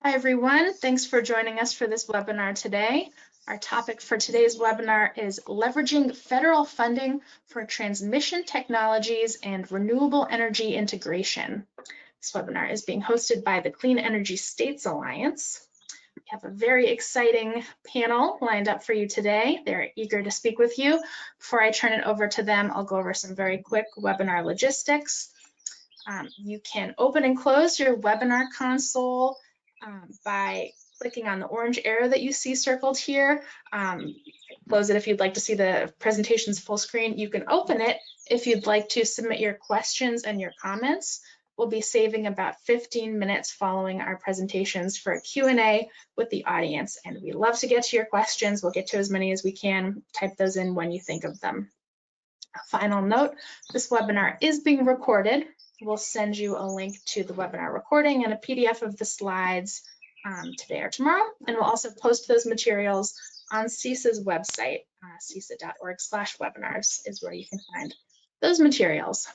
Hi, everyone. Thanks for joining us for this webinar today. Our topic for today's webinar is leveraging federal funding for transmission technologies and renewable energy integration. This webinar is being hosted by the Clean Energy States Alliance. We have a very exciting panel lined up for you today. They're eager to speak with you. Before I turn it over to them, I'll go over some very quick webinar logistics. You can open and close your webinar console by clicking on the orange arrow that you see circled here. Close it if you'd like to see the presentations full screen. You can open it if you'd like to submit your questions and your comments. We'll be saving about 15 minutes following our presentations for a Q&A with the audience, and we love to get to your questions. We'll get to as many as we can. Type those in when you think of them. A final note, this webinar is being recorded. We'll send you a link to the webinar recording and a PDF of the slides today or tomorrow. And we'll also post those materials on CESA's website. CESA.org/webinars is where you can find those materials.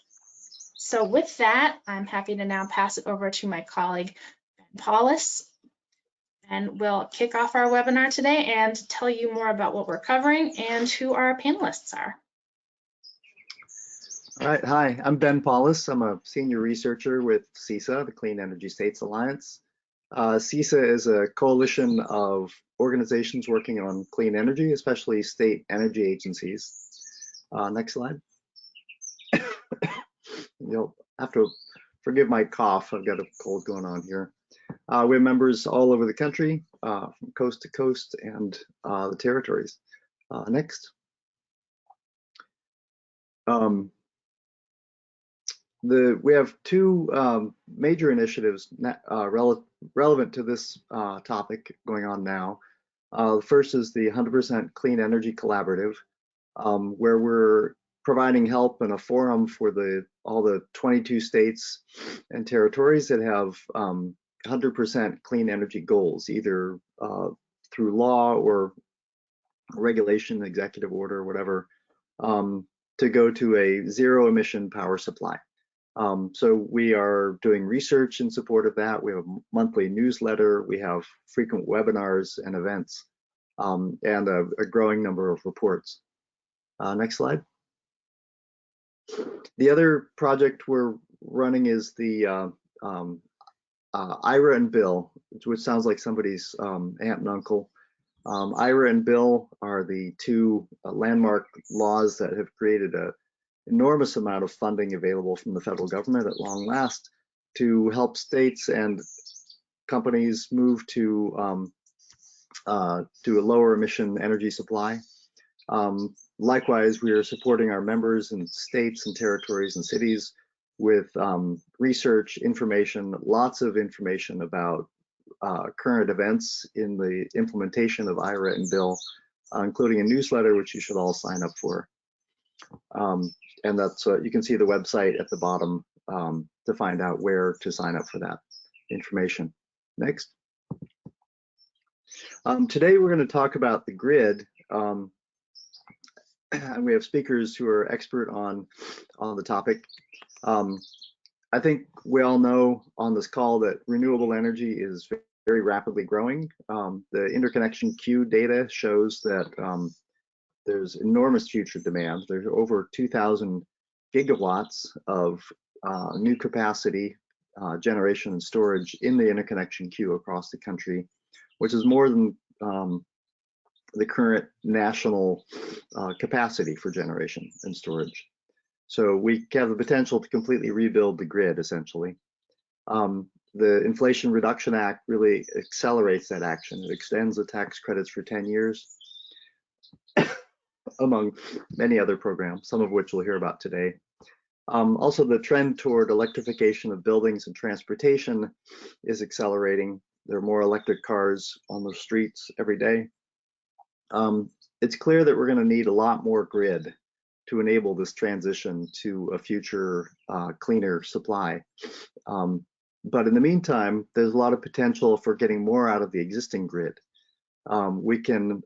So with that, I'm happy to now pass it over to my colleague, Panelists, and we'll kick off our webinar today and tell you more about what we're covering and who our panelists are. All right, hi, I'm Ben Paulus. I'm a senior researcher with CESA, the Clean Energy States Alliance. CESA is a coalition of organizations working on clean energy, especially state energy agencies. Next slide. You'll have to forgive my cough. I've got a cold going on here. We have members all over the country, from coast to coast, and the territories. Next. We have two major initiatives relevant to this topic going on now. The first is the 100% Clean Energy Collaborative, where we're providing help and a forum for all the 22 states and territories that have 100% clean energy goals, either through law or regulation, executive order, whatever, to go to a zero emission power supply. So we are doing research in support of that. We have a monthly newsletter. We have frequent webinars and events, and a growing number of reports. Next slide. The other project we're running is the IRA and Bill, which sounds like somebody's aunt and uncle. IRA and Bill are the two landmark laws that have created an enormous amount of funding available from the federal government at long last to help states and companies move to a lower emission energy supply. Likewise, we are supporting our members in states and territories and cities with research, information, lots of information about current events in the implementation of IRA and Bill, including a newsletter which you should all sign up for. And that's you can see the website at the bottom to find out where to sign up for that information. Next. Today we're going to talk about the grid. And we have speakers who are expert on the topic. I think we all know on this call that renewable energy is very rapidly growing. The interconnection queue data shows that there's enormous future demand. There's over 2,000 gigawatts of new capacity generation and storage in the interconnection queue across the country, which is more than the current national capacity for generation and storage. So we have the potential to completely rebuild the grid, essentially. The Inflation Reduction Act really accelerates that action. It extends the tax credits for 10 years, among many other programs, some of which we'll hear about today. Also, the trend toward electrification of buildings and transportation is accelerating. There are more electric cars on the streets every day. It's clear that we're going to need a lot more grid to enable this transition to a future cleaner supply. But in the meantime, there's a lot of potential for getting more out of the existing grid. We can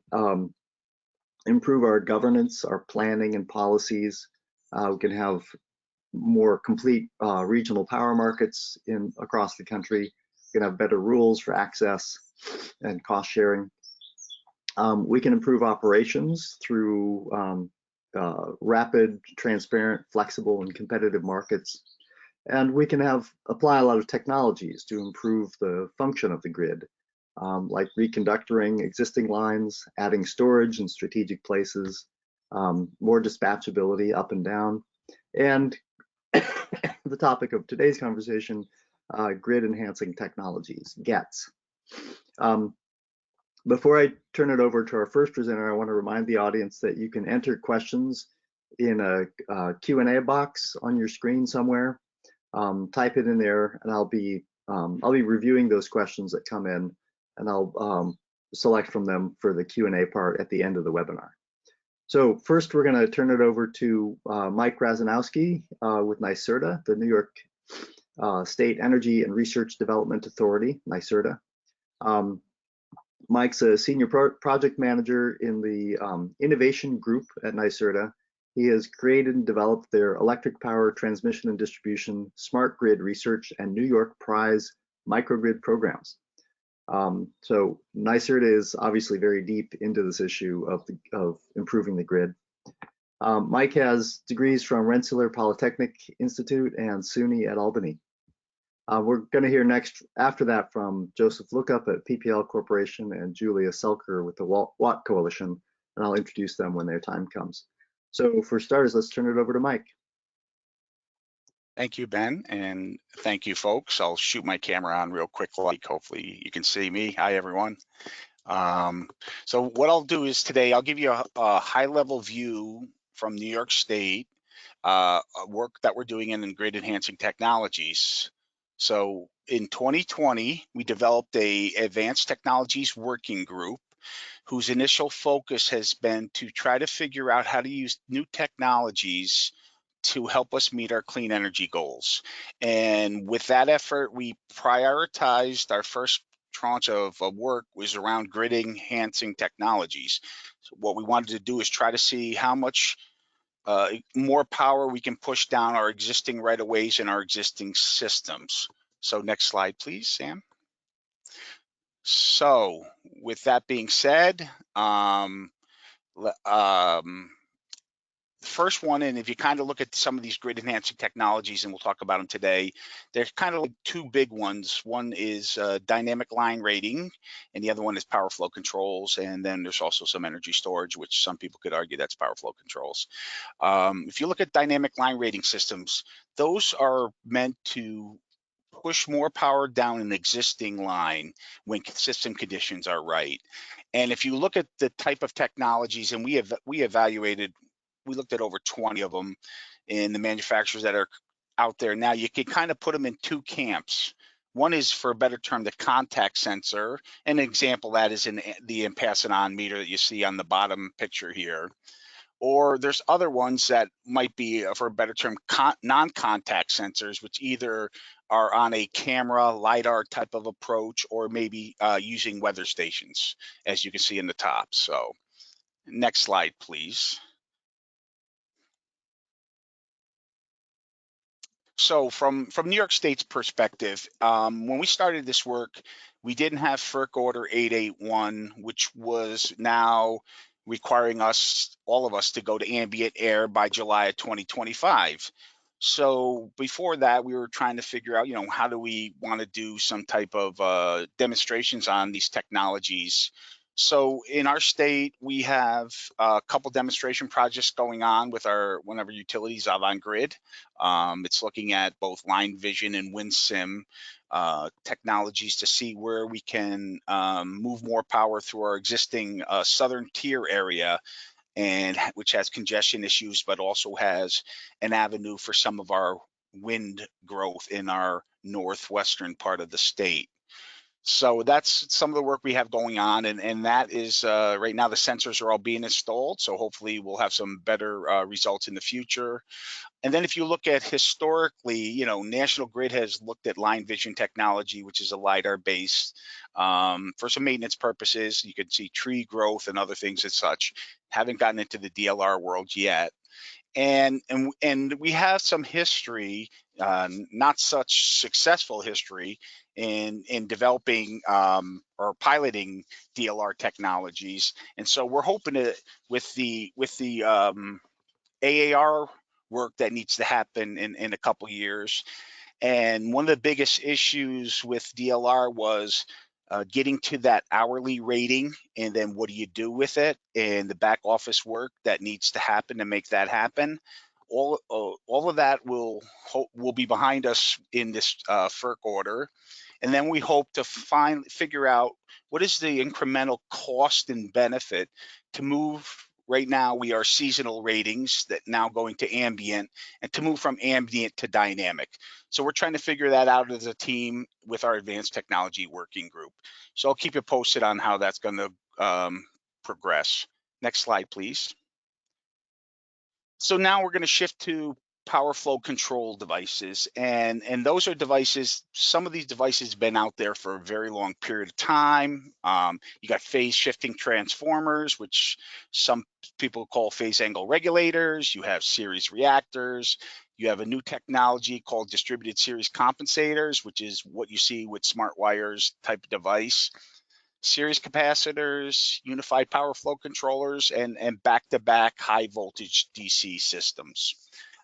improve our governance, our planning and policies. We can have more complete regional power markets across the country. can have better rules for access and cost sharing. We can improve operations through rapid, transparent, flexible, and competitive markets. And we can apply a lot of technologies to improve the function of the grid, like reconductoring existing lines, adding storage in strategic places, more dispatchability up and down, and the topic of today's conversation, grid enhancing technologies, GETs. Before I turn it over to our first presenter, I want to remind the audience that you can enter questions in a Q&A box on your screen somewhere. Type it in there, and I'll be reviewing those questions that come in, and I'll select from them for the Q&A part at the end of the webinar. So first, we're going to turn it over to Mike Razanowski with NYSERDA, the New York State Energy and Research Development Authority, NYSERDA. Mike's a senior project manager in the innovation group at NYSERDA. He has created and developed their electric power transmission and distribution, smart grid research, and New York Prize microgrid programs. So NYSERDA is obviously very deep into this issue of improving the grid. Mike has degrees from Rensselaer Polytechnic Institute and SUNY at Albany. We're going to hear next after that from Joseph Lookup at PPL Corporation and Julia Selker with the Watt Coalition, and I'll introduce them when their time comes. So for starters, let's turn it over to Mike. Thank you, Ben, and thank you, folks. I'll shoot my camera on real quick, like hopefully you can see me. Hi, everyone. So what I'll do is today I'll give you a high-level view from New York State, work that we're doing in grid enhancing technologies. So in 2020, we developed a advanced technologies working group whose initial focus has been to try to figure out how to use new technologies to help us meet our clean energy goals. And with that effort, we prioritized our first tranche of work was around grid enhancing technologies. So what we wanted to do is try to see how much more power we can push down our existing right-of-ways in our existing systems. So next slide, please, Sam. So with that being said, the first one, and if you kind of look at some of these grid enhancing technologies, and we'll talk about them today, there's kind of like two big ones. One is dynamic line rating, and the other one is power flow controls. And then there's also some energy storage, which some people could argue that's power flow controls. If you look at dynamic line rating systems, those are meant to push more power down an existing line when system conditions are right. And if you look at the type of technologies, and we looked at over 20 of them in the manufacturers that are out there now, you can kind of put them in two camps. One is, for a better term, the contact sensor. An example of that is in the Impassadon meter that you see on the bottom picture here. Or there's other ones that might be, for a better term, non-contact sensors, which either are on a camera, LiDAR type of approach, or maybe using weather stations, as you can see in the top. So next slide, please. So from New York State's perspective, when we started this work, we didn't have FERC Order 881, which was now requiring all of us to go to ambient air by July of 2025. So before that, we were trying to figure out, how do we want to do some type of demonstrations on these technologies. So in our state, we have a couple demonstration projects going on with one of our utilities, Avangrid. It's looking at both line vision and WinSim technologies to see where we can move more power through our existing southern tier area, and which has congestion issues, but also has an avenue for some of our wind growth in our northwestern part of the state. So that's some of the work we have going on, and that is right now the sensors are all being installed, so hopefully we'll have some better results in the future. And then if you look at historically, National Grid has looked at line vision technology, which is a LiDAR based for some maintenance purposes. You can see tree growth and other things as such. Haven't gotten into the DLR world yet. And we have some history not such successful history in developing or piloting DLR technologies. And so we're hoping to, with the AAR work that needs to happen in a couple years. And one of the biggest issues with DLR was getting to that hourly rating, and then what do you do with it, and the back office work that needs to happen to make that happen. All of that will be behind us in this FERC order, and then we hope to figure out what is the incremental cost and benefit to move. Right now we are seasonal ratings that now going to ambient, and to move from ambient to dynamic. So we're trying to figure that out as a team with our advanced technology working group. So I'll keep you posted on how that's going to progress. Next slide, please. So now we're going to shift to power flow control devices, and those are devices. Some of these devices have been out there for a very long period of time. You got phase shifting transformers, which some people call phase angle regulators. You have series reactors. You have a new technology called distributed series compensators, which is what you see with smart wires type of device. Series capacitors, unified power flow controllers, and back-to-back high voltage DC systems.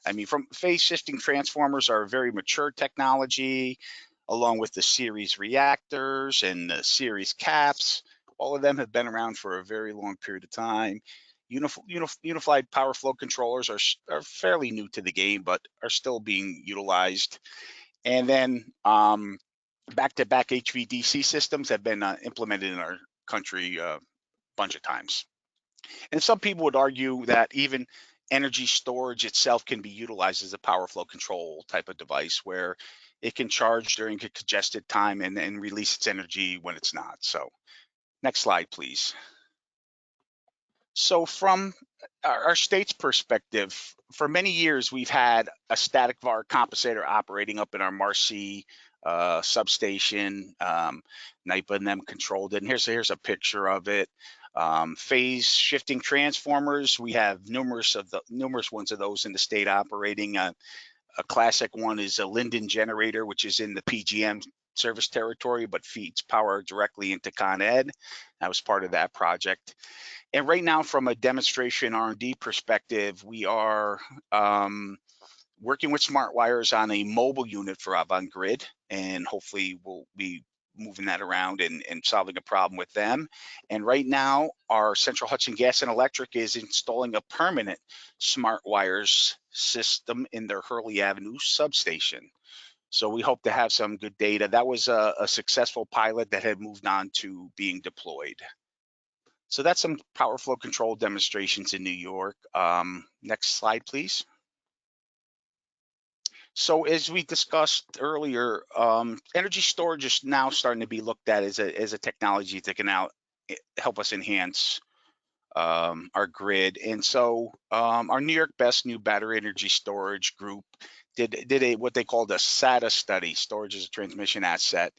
I mean, from phase shifting transformers are a very mature technology, along with the series reactors and the series caps. All of them have been around for a very long period of time. Unified power flow controllers are fairly new to the game, but are still being utilized. And then back-to-back HVDC systems have been implemented in our country a bunch of times. And some people would argue that even energy storage itself can be utilized as a power flow control type of device, where it can charge during a congested time and release its energy when it's not. So next slide, please. So from our state's perspective, for many years, we've had a static VAR compensator operating up in our Marcy substation. NYPA and them controlled it. And here's a picture of it. Phase shifting transformers, we have numerous ones of those in the state operating. A classic one is a Linden generator, which is in the PGM service territory, but feeds power directly into Con Ed. That was part of that project. And right now, from a demonstration R&D perspective, we are working with Smart Wires on a mobile unit for Avangrid, and hopefully we'll be moving that around and solving a problem with them. And right now, our Central Hudson Gas and Electric is installing a permanent Smart Wires system in their Hurley Avenue substation. So we hope to have some good data. That was a successful pilot that had moved on to being deployed. So that's some power flow control demonstrations in New York. Next slide, please. So as we discussed earlier, energy storage is now starting to be looked at as a technology that can now help us enhance our grid. And so our New York Best New Battery Energy Storage Group did what they called a SATA study, storage as a transmission asset,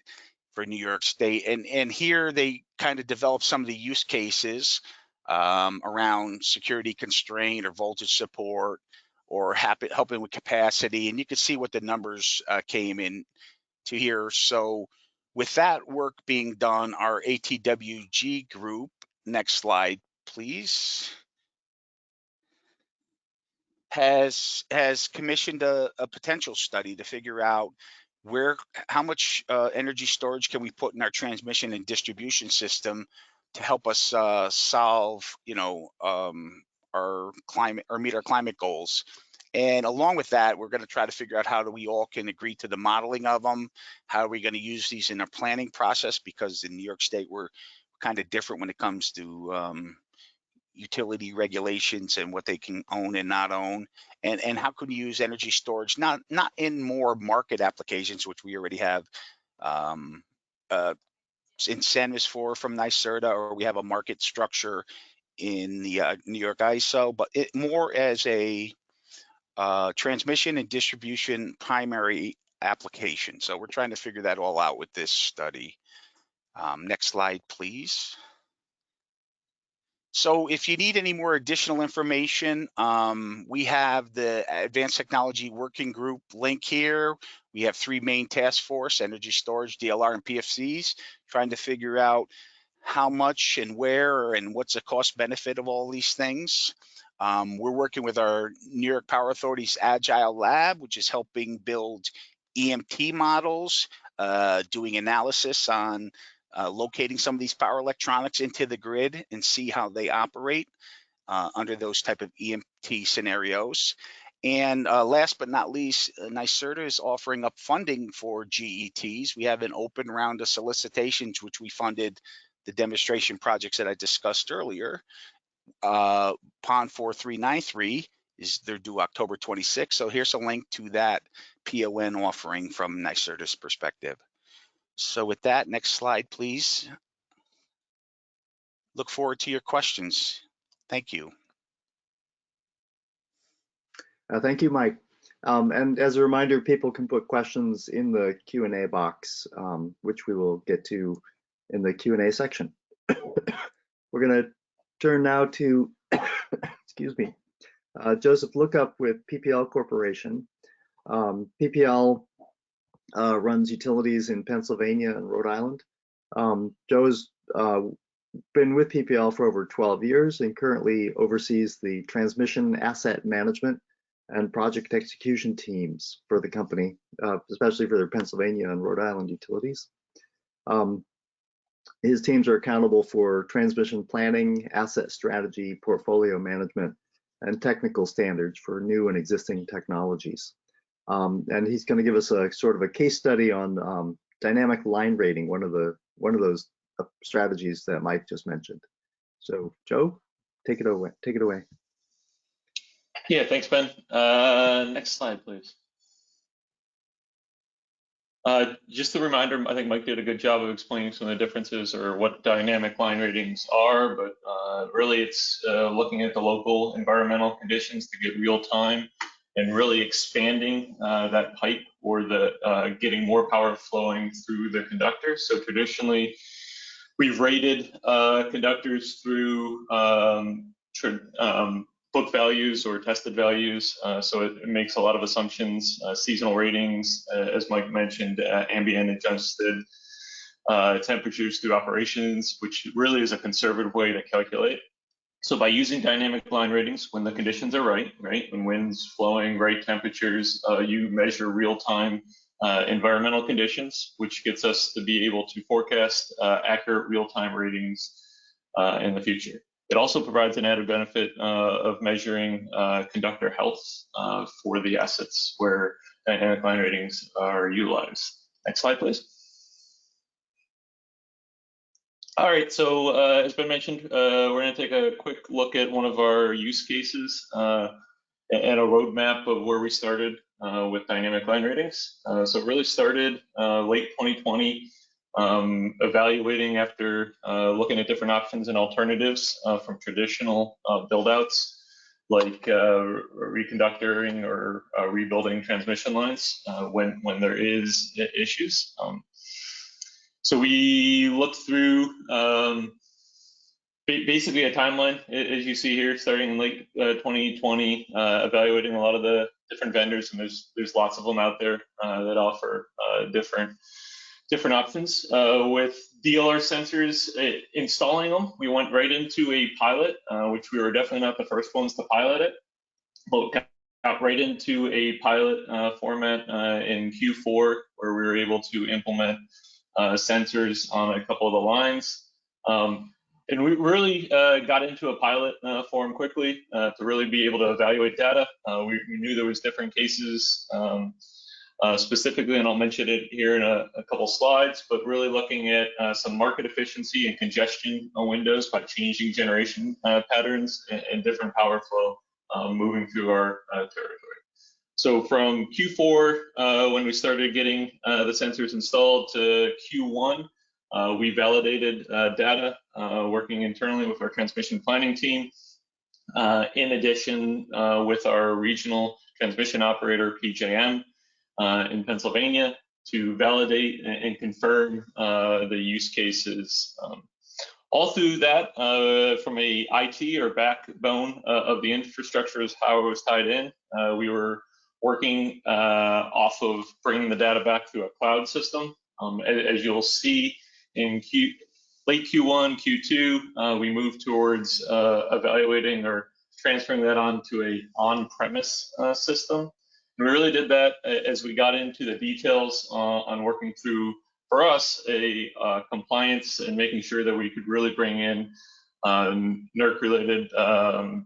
for New York State. And here they kind of developed some of the use cases around security constraint or voltage support, or helping with capacity. And you can see what the numbers came in to here. So with that work being done, our ATWG group, next slide, please, has commissioned a potential study to figure out how much energy storage can we put in our transmission and distribution system to help us solve, our climate, or meet our climate goals. And along with that, we're going to try to figure out how we all can agree to the modeling of them. How are we going to use these in our planning process? Because in New York State, we're kind of different when it comes to utility regulations and what they can own and not own, and how can we use energy storage not in more market applications, which we already have incentives from NYSERDA, or we have a market structure in the New York ISO, but it more as a transmission and distribution primary application. So we're trying to figure that all out with this study. Next slide, please. So if you need any more additional information, we have the Advanced Technology Working Group link here. We have 3 main task force: energy storage, DLR, and PFCs, trying to figure out how much and where and what's the cost benefit of all these things. We're working with our New York Power Authority's Agile Lab, which is helping build EMT models, doing analysis on locating some of these power electronics into the grid and see how they operate under those type of EMT scenarios. And last but not least, NYSERDA is offering up funding for GETs. We have an open round of solicitations, which we funded the demonstration projects that I discussed earlier. PON 4393 they're due October 26th. So here's a link to that PON offering from NYSERDA's perspective. So with that, next slide, please. Look forward to your questions. Thank you. Thank you, Mike. And as a reminder, people can put questions in the Q&A box, which we will get to in the Q&A section. We're going to turn now to, excuse me, Joseph Lookup with PPL Corporation. PPL runs utilities in Pennsylvania and Rhode Island. Joe's been with PPL for over 12 years and currently oversees the transmission asset management and project execution teams for the company, especially for their Pennsylvania and Rhode Island utilities. His teams are accountable for transmission planning, asset strategy, portfolio management, and technical standards for new and existing technologies. And he's going to give us a sort of a case study on dynamic line rating, one of those strategies that Mike just mentioned. So, Joe, take it away. Take it away. Yeah, thanks, Ben. Next slide, please. Just a reminder, I think Mike did a good job of explaining some of the differences or what dynamic line ratings are, but really it's looking at the local environmental conditions to get real time and really expanding that pipe or the getting more power flowing through the conductor. So traditionally, we've rated conductors through book values or tested values, so it makes a lot of assumptions, seasonal ratings, as Mike mentioned, ambient adjusted temperatures through operations, which really is a conservative way to calculate. So by using dynamic line ratings, when the conditions are right, when wind's flowing, right temperatures, you measure real-time environmental conditions, which gets us to be able to forecast accurate real-time ratings in the future. It also provides an added benefit of measuring conductor health for the assets where dynamic line ratings are utilized. Next slide, please. All right, so as Ben mentioned, we're going to take a quick look at one of our use cases and a roadmap of where we started with dynamic line ratings. So it really started late 2020. Evaluating after looking at different options and alternatives from traditional build-outs like reconductoring or rebuilding transmission lines when there is issues. So we looked through basically a timeline, as you see here, starting in late 2020, evaluating a lot of the different vendors, and there's lots of them out there that offer different options. With DLR sensors, installing them, we went right into a pilot, which we were definitely not the first ones to pilot it, but got right into a pilot format in Q4, where we were able to implement sensors on a couple of the lines. And we really got into a pilot form quickly to really be able to evaluate data. We knew there was different cases specifically, and I'll mention it here in a couple slides, but really looking at some market efficiency and congestion windows by changing generation patterns and different power flow moving through our territory. So from Q4, when we started getting the sensors installed, to Q1, we validated data working internally with our transmission planning team. In addition, with our regional transmission operator, PJM, in Pennsylvania, to validate and confirm the use cases. All through that, from a IT or backbone of the infrastructure is how it was tied in. We were working off of bringing the data back to a cloud system. As you'll see in late Q1, Q2, we moved towards evaluating or transferring that onto a on-premise system. And we really did that as we got into the details on working through, for us, a compliance and making sure that we could really bring in NERC-related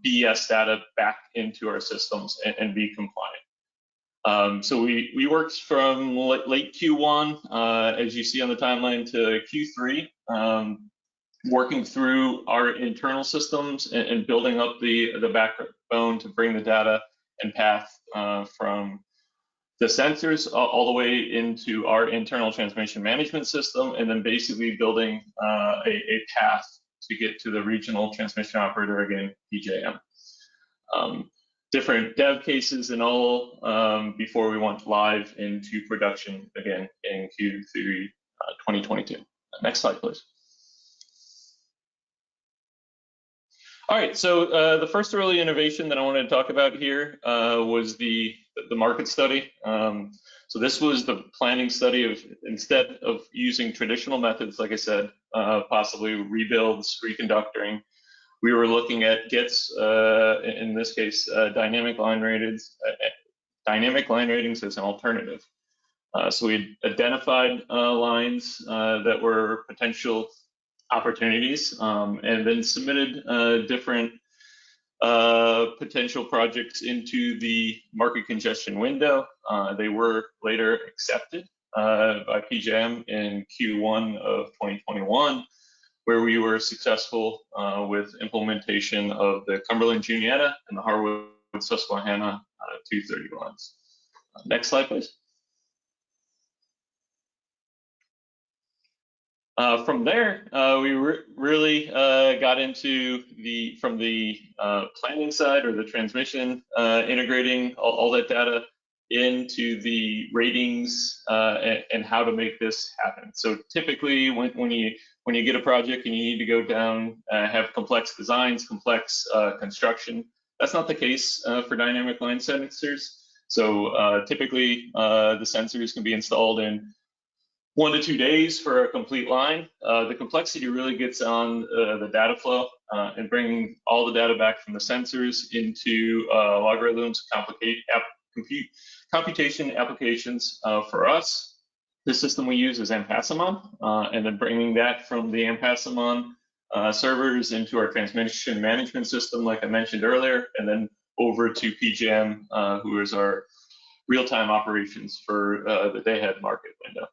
BES data back into our systems and be compliant. So we worked from late Q1, as you see on the timeline, to Q3, working through our internal systems and building up the backbone to bring the data and path from the sensors all the way into our internal transmission management system, and then basically building a path to get to the regional transmission operator, again, PJM. Different dev cases and all before we went live into production again in Q3 2022. Next slide, please. All right, so the first early innovation that I wanted to talk about here was the market study. So this was the planning study of, instead of using traditional methods, like I said, possibly rebuilds, reconductoring, we were looking at GITS, in this case, dynamic line ratings as an alternative. So we identified lines that were potential opportunities, and then submitted different potential projects into the market congestion window. They were later accepted by PJM in Q1 of 2021, where we were successful with implementation of the Cumberland Juniata and the Harwood Susquehanna 230 lines. Next slide, please. From there, we really got into from the planning side, or the transmission, integrating all that data into the ratings and how to make this happen. So typically, when you get a project and you need to go down, have complex designs, complex construction, that's not the case for dynamic line sensors. So typically, the sensors can be installed in 1 to 2 days for a complete line. The complexity really gets on the data flow and bringing all the data back from the sensors into logarithms, computation applications. For us, the system we use is Ampassimon, and then bringing that from the Ampassimon servers into our transmission management system, like I mentioned earlier, and then over to PJM, who is our real-time operations for the day-ahead market window.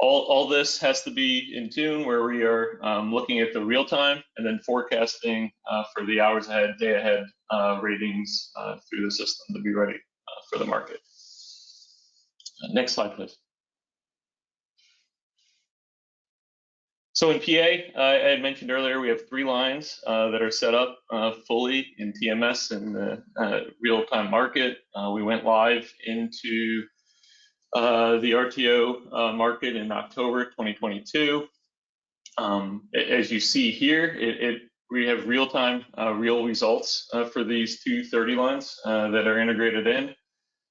All this has to be in tune, where we are looking at the real time and then forecasting for the hours ahead, day ahead ratings through the system to be ready for the market. Next slide, please. So in PA, I had mentioned earlier, we have 3 lines that are set up fully in TMS in the real-time market. We went live into the RTO market in October 2022. As you see here, we have real-time, real results for these 230 lines that are integrated in.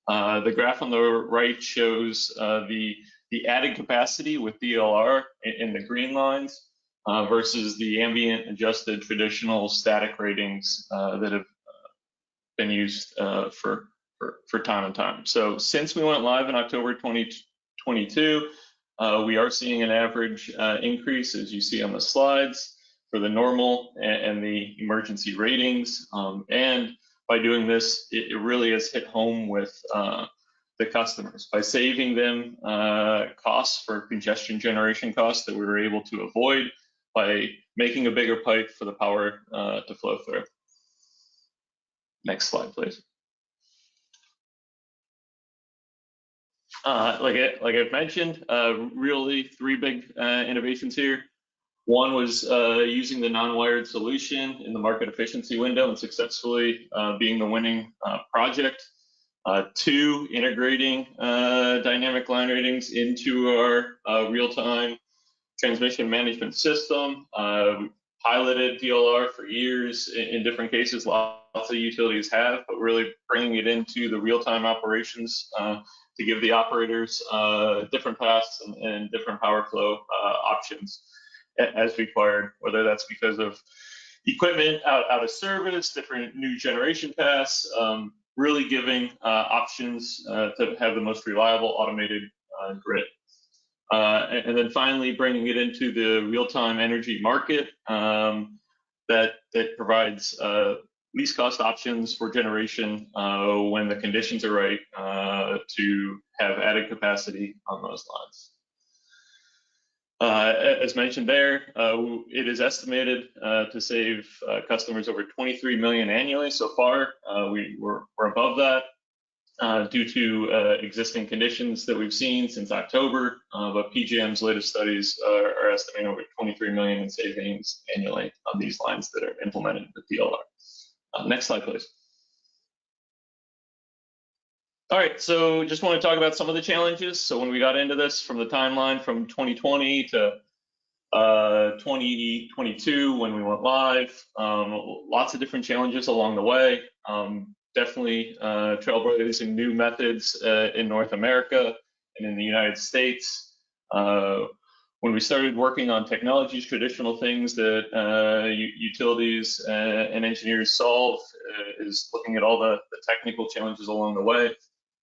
The graph on the right shows the added capacity with DLR in the green lines versus the ambient adjusted traditional static ratings that have been used for time and time. So since we went live in October 2022, we are seeing an average increase, as you see on the slides, for the normal and the emergency ratings. And by doing this, it really has hit home with the customers. By saving them costs for congestion generation costs that we were able to avoid by making a bigger pipe for the power to flow through. Next slide, please. Like I've mentioned, really 3 big innovations here. One was using the non-wired solution in the market efficiency window and successfully being the winning project. 2, integrating dynamic line ratings into our real-time transmission management system. We piloted DLR for years in different cases. Lots of utilities have, but really bringing it into the real-time operations to give the operators different paths and different power flow options as required, whether that's because of equipment out of service, different new generation paths, really giving options to have the most reliable automated grid. And then finally bringing it into the real-time energy market that provides least cost options for generation when the conditions are right to have added capacity on those lines. As mentioned there, it is estimated to save customers over 23 million annually so far. We're above that due to existing conditions that we've seen since October, but PJM's latest studies are estimating over 23 million in savings annually on these lines that are implemented with DLR. Next slide, please. All right, so just want to talk about some of the challenges. So when we got into this, from the timeline from 2020 to 2022 when we went live, lots of different challenges along the way. Definitely trailblazing new methods in North America and in the United States. When we started working on technologies, traditional things that utilities and engineers solve is looking at all the technical challenges along the way.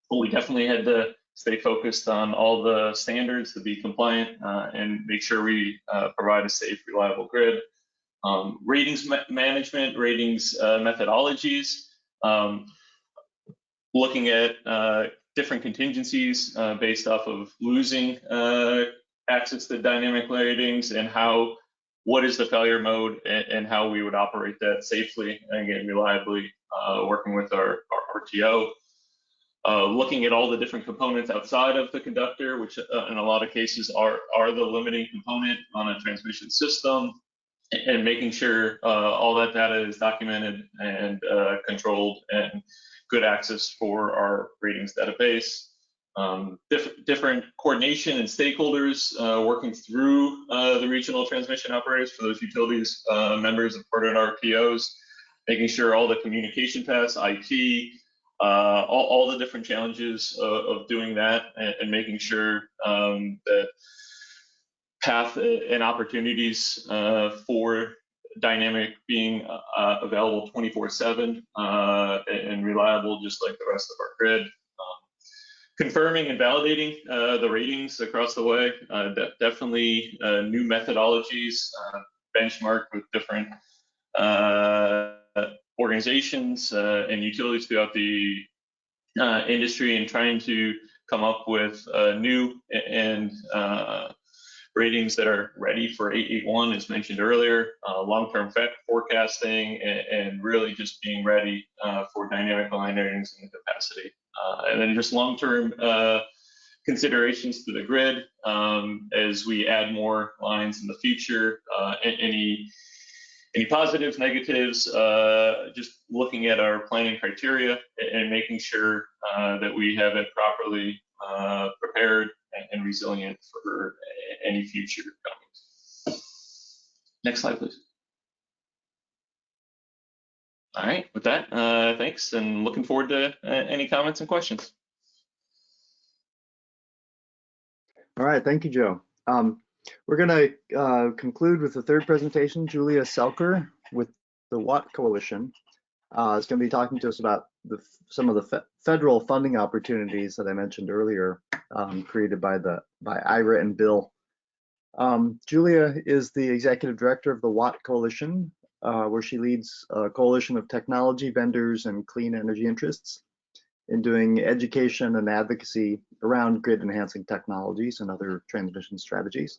But we definitely had to stay focused on all the standards to be compliant and make sure we provide a safe, reliable grid. Ratings management, ratings methodologies, looking at different contingencies based off of losing access to dynamic ratings and what is the failure mode and how we would operate that safely and again reliably, working with our RTO. Looking at all the different components outside of the conductor, which in a lot of cases are the limiting component on a transmission system, and making sure all that data is documented and controlled and good access for our ratings database. Different coordination and stakeholders working through the regional transmission operators for those utilities, members of part of RTOs, making sure all the communication paths, IT, all the different challenges of doing that and making sure that path and opportunities for dynamic being available 24/7 and reliable, just like the rest of our grid. Confirming and validating the ratings across the way. Definitely new methodologies benchmarked with different organizations and utilities throughout the industry, and trying to come up with new and ratings that are ready for 881, as mentioned earlier, long-term forecasting, and really just being ready for dynamic line ratings and capacity. And then just long-term considerations to the grid as we add more lines in the future. Any positives, negatives, just looking at our planning criteria and making sure that we have it properly prepared and resilient for any future comings. Next slide, please. All right, with that, thanks, and looking forward to any comments and questions. All right, thank you, Joe. We're going to conclude with the third presentation. Julia Selker with the Watt Coalition is going to be talking to us about some of the federal funding opportunities that I mentioned earlier, created by Ira and Bill. Julia is the executive director of the Watt Coalition, where she leads a coalition of technology vendors and clean energy interests in doing education and advocacy around grid enhancing technologies and other transmission strategies.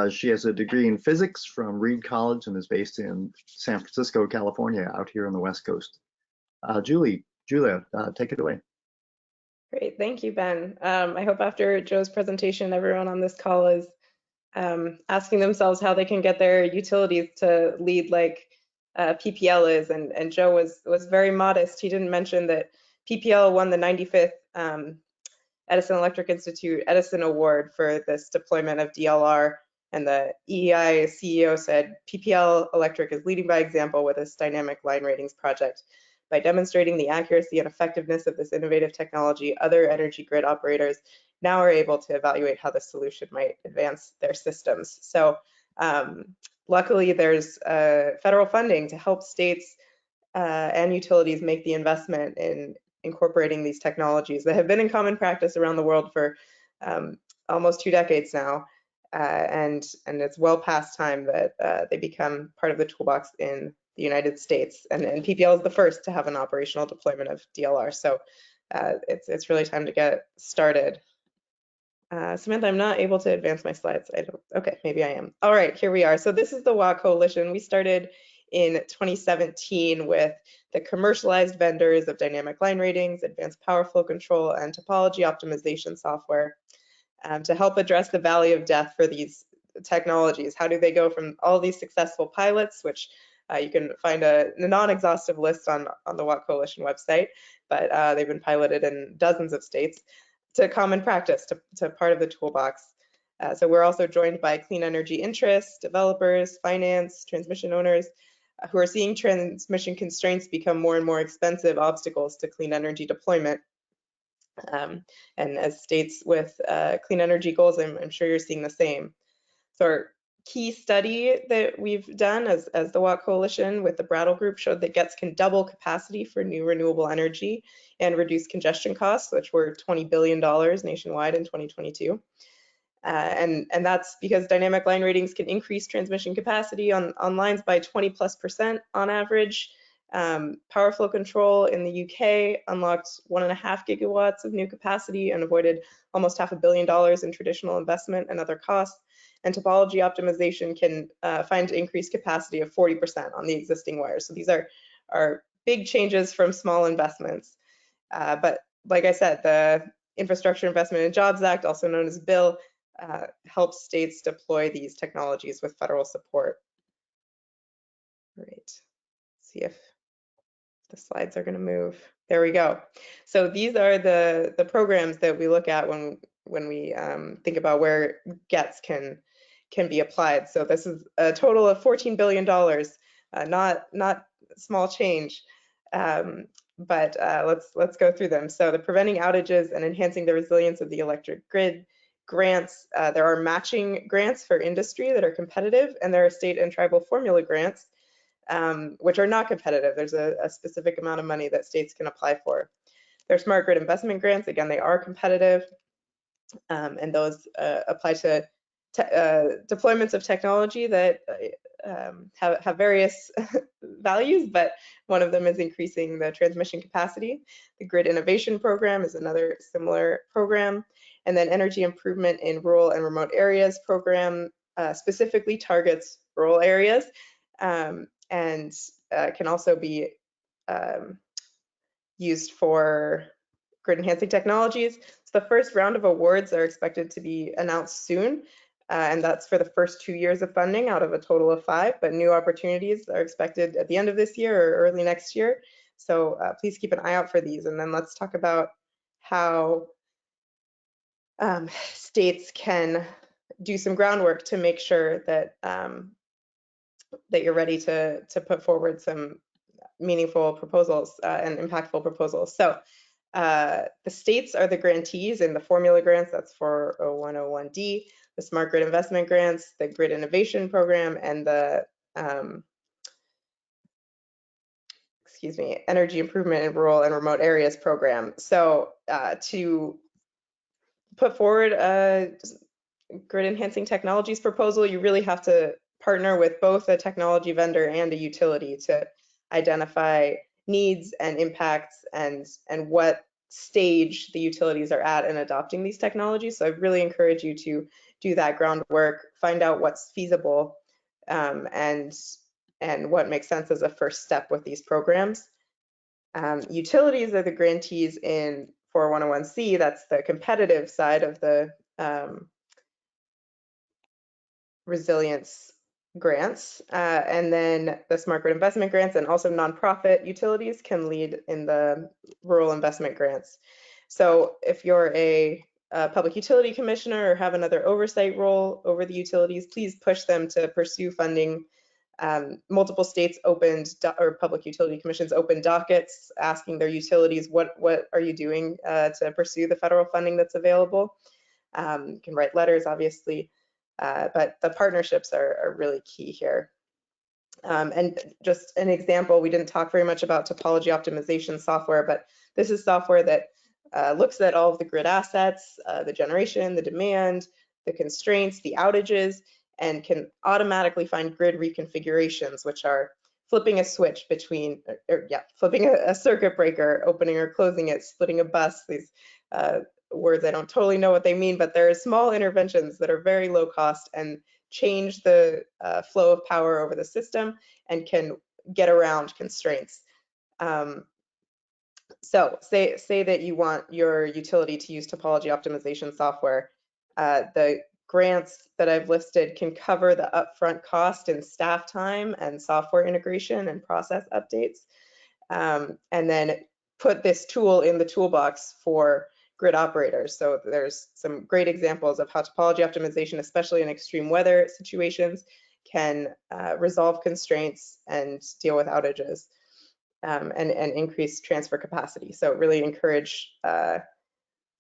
She has a degree in physics from Reed College and is based in San Francisco, California, out here on the West Coast. Julia, take it away. Great, thank you, Ben. I hope after Joe's presentation, everyone on this call is asking themselves how they can get their utilities to lead like PPL is, and Joe was very modest. He didn't mention that PPL won the 95th Edison Electric Institute Edison Award for this deployment of DLR. And the EEI CEO said, PPL Electric is leading by example with this dynamic line ratings project. By demonstrating the accuracy and effectiveness of this innovative technology, other energy grid operators now are able to evaluate how the solution might advance their systems. So luckily, there's federal funding to help states and utilities make the investment in incorporating these technologies that have been in common practice around the world for almost 2 decades now. And it's well past time that they become part of the toolbox in the United States. And PPL is the first to have an operational deployment of DLR. So it's really time to get started. Samantha, I'm not able to advance my slides. Okay, maybe I am. All right, here we are. So this is the WA Coalition. We started in 2017 with the commercialized vendors of dynamic line ratings, advanced power flow control, and topology optimization software to help address the valley of death for these technologies. How do they go from all these successful pilots, which you can find a non-exhaustive list on the WA Coalition website, but they've been piloted in dozens of states, to common practice, to part of the toolbox. So we're also joined by clean energy interests, developers, finance, transmission owners, who are seeing transmission constraints become more and more expensive obstacles to clean energy deployment. And as states with clean energy goals, I'm sure you're seeing the same. So our key study that we've done as the WA Coalition with the Brattle Group showed that GETS can double capacity for new renewable energy and reduce congestion costs, which were $20 billion nationwide in 2022. And that's because dynamic line ratings can increase transmission capacity on lines by 20+% on average. Power flow control in the UK unlocked 1.5 gigawatts of new capacity and avoided almost $500 million in traditional investment and other costs. And topology optimization can find increased capacity of 40% on the existing wires. So these are big changes from small investments. But like I said, the Infrastructure Investment and Jobs Act, also known as BILL, helps states deploy these technologies with federal support. All right, let's see if the slides are going to move. There we go. So these are the programs that we look at when we think about where GETS can be applied. So this is a total of $14 billion, not small change. But let's go through them. So the preventing outages and enhancing the resilience of the electric grid grants. There are matching grants for industry that are competitive, and there are state and tribal formula grants, which are not competitive. There's a specific amount of money that states can apply for. There are smart grid investment grants. Again, they are competitive, and those apply to deployments of technology that have various values, but one of them is increasing the transmission capacity. The Grid Innovation Program is another similar program. And then Energy Improvement in Rural and Remote Areas program specifically targets rural areas and can also be used for grid enhancing technologies. So the first round of awards are expected to be announced soon. And that's for the first 2 years of funding out of a total of 5, but new opportunities are expected at the end of this year or early next year. So please keep an eye out for these. And then let's talk about how states can do some groundwork to make sure that that you're ready to put forward some meaningful proposals and impactful proposals. So the states are the grantees in the formula grants, that's for 0101D, the Smart Grid Investment Grants, the Grid Innovation Program, and the Energy Improvement in Rural and Remote Areas Program. So to put forward a grid enhancing technologies proposal, you really have to partner with both a technology vendor and a utility to identify needs and impacts and what stage the utilities are at in adopting these technologies. So I really encourage you to do that groundwork, find out what's feasible and what makes sense as a first step with these programs. Utilities are the grantees in 4101C, that's the competitive side of the resilience grants, and then the Smart Grid Investment Grants and also nonprofit utilities can lead in the rural investment grants. So if you're a public utility commissioner or have another oversight role over the utilities, please push them to pursue funding. Multiple states opened, or public utility commissions opened dockets asking their utilities, what are you doing to pursue the federal funding that's available? You can write letters, obviously, but the partnerships are really key here. And just an example, we didn't talk very much about topology optimization software, but this is software that looks at all of the grid assets, the generation, the demand, the constraints, the outages, and can automatically find grid reconfigurations, which are flipping a switch between, flipping a circuit breaker, opening or closing it, splitting a bus. These words, I don't totally know what they mean, but there are small interventions that are very low cost and change the flow of power over the system and can get around constraints. So say that you want your utility to use topology optimization software. The grants that I've listed can cover the upfront cost in staff time and software integration and process updates, and then put this tool in the toolbox for grid operators. So there's some great examples of how topology optimization, especially in extreme weather situations, can resolve constraints and deal with outages and increase transfer capacity. So really encourage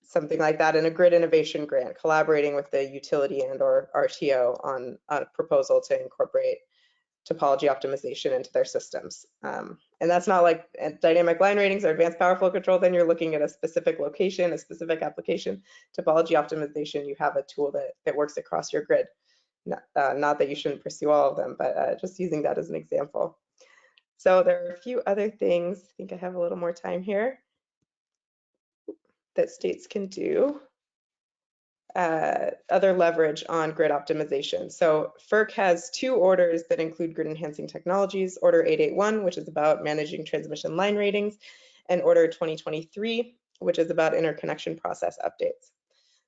something like that in a grid innovation grant, collaborating with the utility and or RTO on a proposal to incorporate topology optimization into their systems. And that's not like dynamic line ratings or advanced power flow control. Then you're looking at a specific location, a specific application. Topology optimization, you have a tool that works across your grid. Not that you shouldn't pursue all of them, but just using that as an example. So there are a few other things, I think I have a little more time here, that states can do. Other leverage on grid optimization. So FERC has 2 orders that include grid enhancing technologies, Order 881, which is about managing transmission line ratings, and Order 2023, which is about interconnection process updates.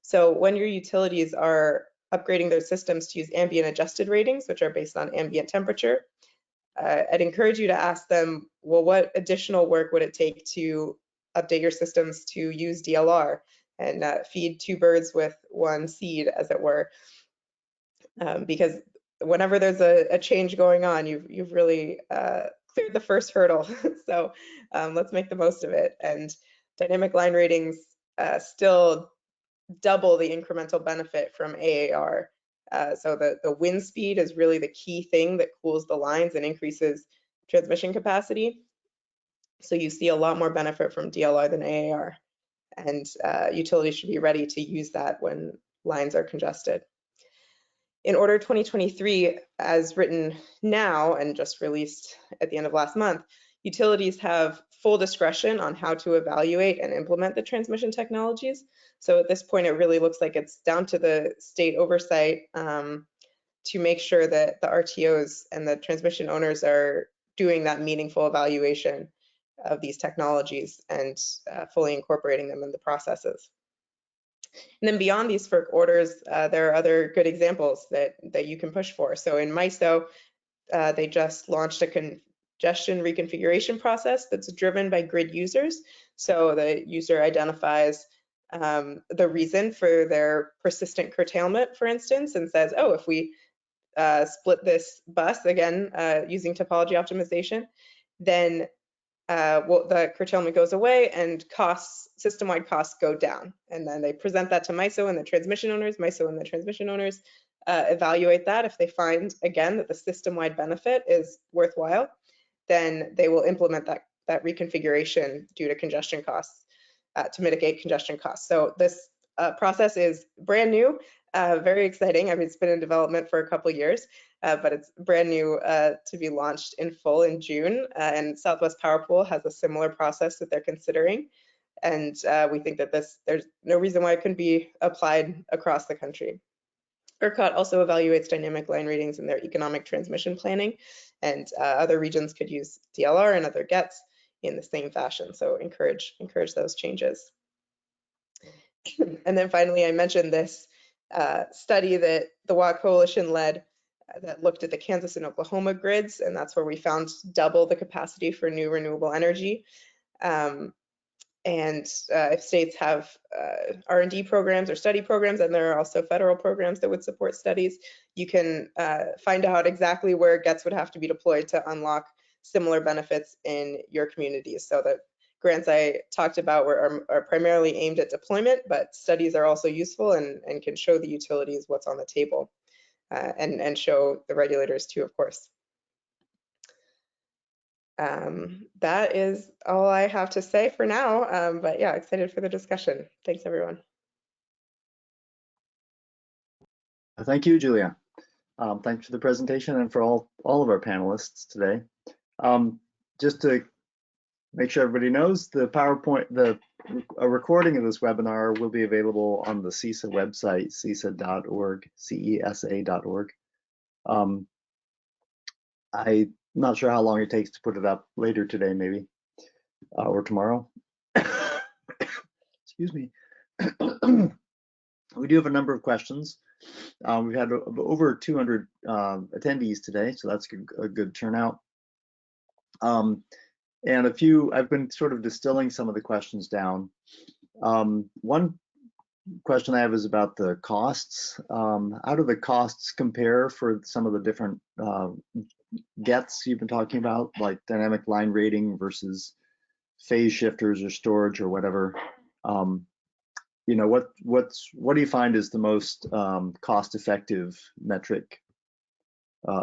So when your utilities are upgrading their systems to use ambient adjusted ratings, which are based on ambient temperature, I'd encourage you to ask them, well, what additional work would it take to update your systems to use DLR and feed 2 birds with 1 seed, as it were? Because whenever there's a change going on, you've really cleared the first hurdle. So let's make the most of it. And dynamic line ratings still double the incremental benefit from AAR. So the wind speed is really the key thing that cools the lines and increases transmission capacity. So you see a lot more benefit from DLR than AAR. And utilities should be ready to use that when lines are congested. In Order 2023, as written now and just released at the end of last month, utilities have full discretion on how to evaluate and implement the transmission technologies. So at this point, it really looks like it's down to the state oversight to make sure that the RTOs and the transmission owners are doing that meaningful evaluation of these technologies and fully incorporating them in the processes. And then beyond these FERC orders, there are other good examples that you can push for. So in MISO, they just launched a congestion reconfiguration process that's driven by grid users. So the user identifies the reason for their persistent curtailment, for instance, and says, oh, if we split this bus, again, using topology optimization, then the curtailment goes away and system-wide costs go down. And then they present that to MISO and the transmission owners. MISO and the transmission owners evaluate that. If they find, again, that the system-wide benefit is worthwhile, then they will implement that reconfiguration due to congestion costs to mitigate congestion costs. So this process is brand new, very exciting. I mean, it's been in development for a couple of years, but it's brand new to be launched in full in June. And Southwest Power Pool has a similar process that they're considering. And we think that there's no reason why it couldn't be applied across the country. ERCOT also evaluates dynamic line ratings in their economic transmission planning, and other regions could use DLR and other GETs in the same fashion. So encourage those changes. And then finally, I mentioned this study that the WA Coalition led that looked at the Kansas and Oklahoma grids, and that's where we found double the capacity for new renewable energy. And if states have R&D programs or study programs, and there are also federal programs that would support studies, you can find out exactly where GETs would have to be deployed to unlock similar benefits in your communities. So the grants I talked about are primarily aimed at deployment, but studies are also useful and can show the utilities what's on the table and show the regulators too, of course. That is all I have to say for now, but yeah, excited for the discussion. Thanks, everyone. Thank you, Julia. Thanks for the presentation and for all of our panelists today. Just to make sure everybody knows, the PowerPoint, a recording of this webinar will be available on the CESA website, cesa.org, CESA.org. I'm not sure how long it takes to put it up later today, maybe, or tomorrow. Excuse me. We do have a number of questions. We've had over 200 attendees today, so that's a good turnout. And I've been sort of distilling some of the questions down. One question I have is about the costs. How do the costs compare for some of the different GETs you've been talking about, like dynamic line rating versus phase shifters or storage or whatever? You know, what do you find is the most cost-effective metric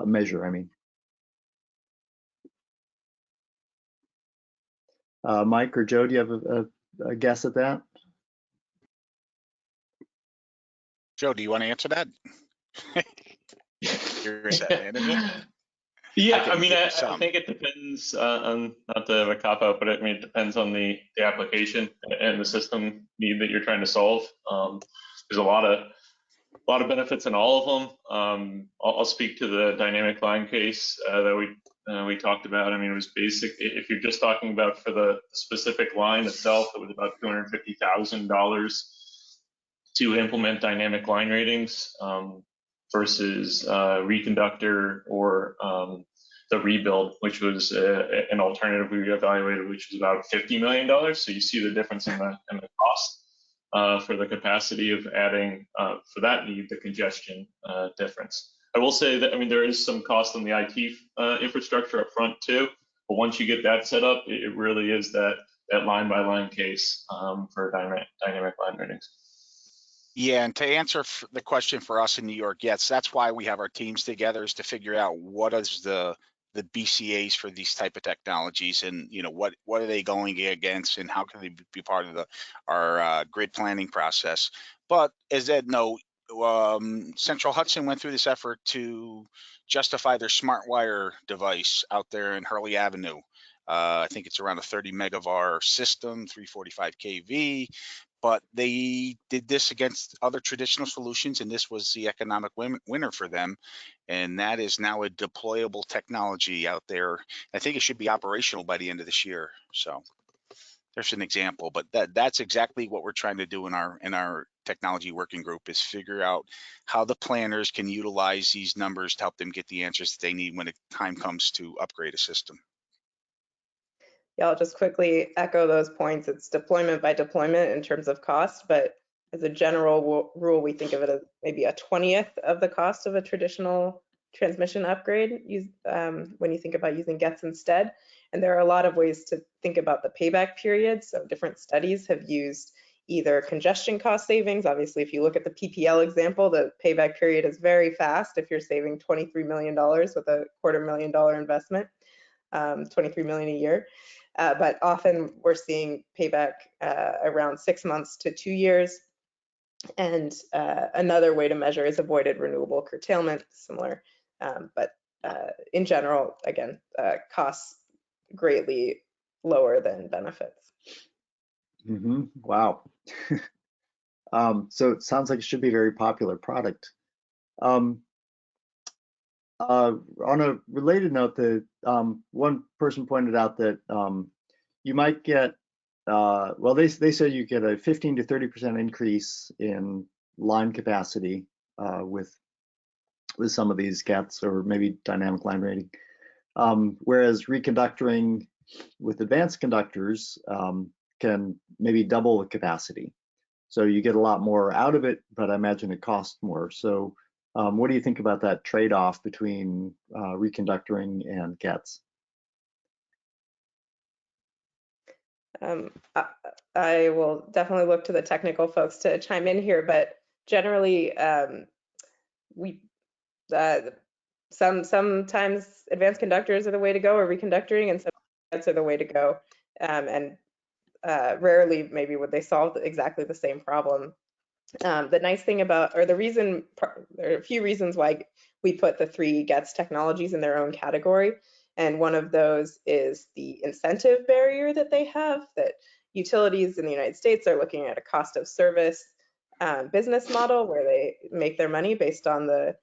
measure? I mean, Mike or Joe, do you have a guess at that? Joe, do you want to answer that? You're a set manager. Yeah, I mean, I think it depends on, not to have a cop out, but I mean, it depends on the application and the system need that you're trying to solve. There's a lot of benefits in all of them. I'll speak to the dynamic line case that we talked about. I mean, it was basic. If you're just talking about for the specific line itself, it was about $250,000 to implement dynamic line ratings. Versus reconductor or the rebuild, which was an alternative we evaluated, which was about $50 million. So you see the difference in the cost for the capacity of adding for that need, the congestion difference. I will say that, I mean, there is some cost on the IT infrastructure up front too, but once you get that set up, it really is that line by line case for dynamic line ratings. Yeah, and to answer the question for us in New York, yes, that's why we have our teams together, is to figure out what is the BCAs for these type of technologies, and you know what are they going against, and how can they be part of our grid planning process. But as Ed know, Central Hudson went through this effort to justify their smart wire device out there in Hurley Avenue. I think it's around a 30 megavar system, 345 kV. But they did this against other traditional solutions, and this was the economic winner for them. And that is now a deployable technology out there. I think it should be operational by the end of this year. So there's an example, but that's exactly what we're trying to do in our technology working group, is figure out how the planners can utilize these numbers to help them get the answers that they need when the time comes to upgrade a system. Yeah, I'll just quickly echo those points. It's deployment by deployment in terms of cost, but as a general rule, we think of it as maybe a 20th of the cost of a traditional transmission upgrade when you think about using GETs instead. And there are a lot of ways to think about the payback period. So different studies have used either congestion cost savings. Obviously, if you look at the PPL example, the payback period is very fast if you're saving $23 million with a $250,000 investment, $23 million a year. But often we're seeing payback around 6 months to 2 years. And another way to measure is avoided renewable curtailment, similar. But in general, again, costs greatly lower than benefits. Mm-hmm. Wow. So it sounds like it should be a very popular product. On a related note, one person pointed out that you might get, well, they said you get a 15 to 30% increase in line capacity with some of these GETs, or maybe dynamic line rating, whereas reconductoring with advanced conductors can maybe double the capacity. So you get a lot more out of it, but I imagine it costs more. So what do you think about that trade-off between reconductoring and GETs? I will definitely look to the technical folks to chime in here, but generally, sometimes advanced conductors are the way to go, or reconductoring, and some GETs are the way to go, and rarely maybe would they solve exactly the same problem. The nice thing about, or the reason, there are a few reasons why we put the 3 GETs technologies in their own category. And one of those is the incentive barrier that they have, that utilities in the United States are looking at a cost of service business model where they make their money based on the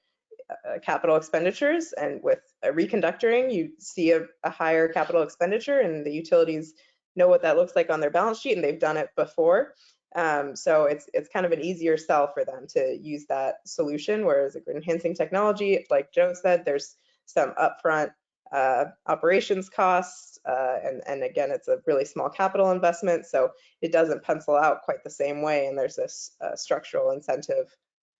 capital expenditures. And with reconductoring, you see a higher capital expenditure, and the utilities know what that looks like on their balance sheet, and they've done it before. So it's kind of an easier sell for them to use that solution, whereas a grid enhancing technology, like Joe said, there's some upfront operations costs, and again, it's a really small capital investment, so it doesn't pencil out quite the same way, and there's this structural incentive